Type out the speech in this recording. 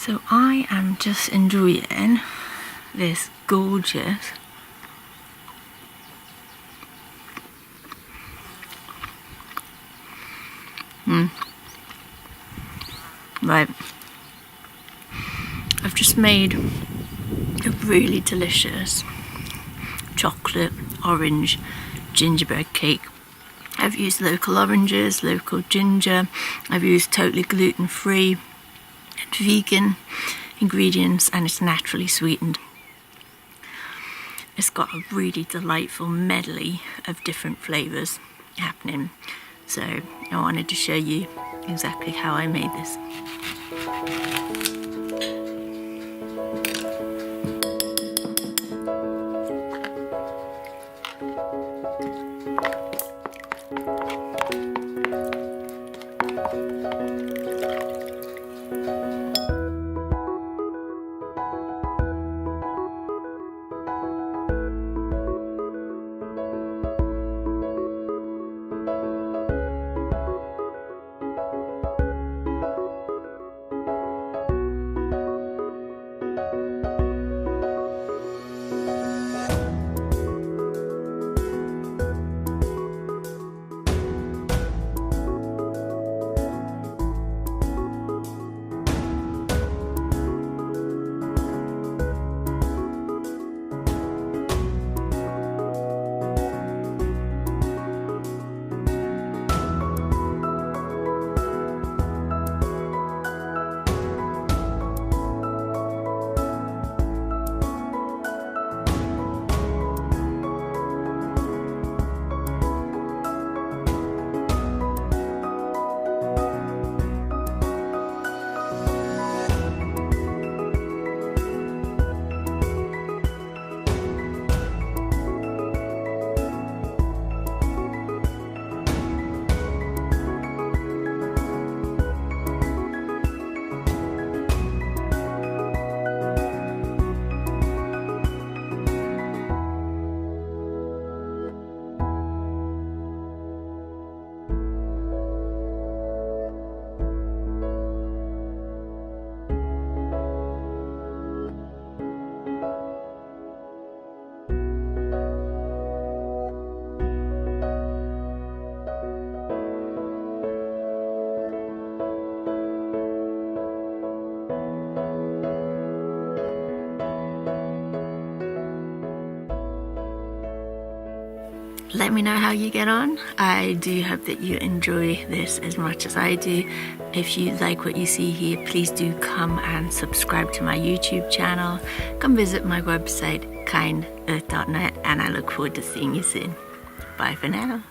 So I am just enjoying this gorgeous right, I've just made a really delicious chocolate orange gingerbread cake. I've used local oranges, local ginger, I've used totally gluten-free and vegan ingredients, and it's naturally sweetened. It's got a really delightful medley of different flavours happening, so I wanted to show you exactly how I made this. Let me know how you get on. I do hope that you enjoy this as much as I do. If you like what you see here, please do come and subscribe to my YouTube channel. Come visit my website, kindearth.net, and I look forward to seeing you soon. Bye for now.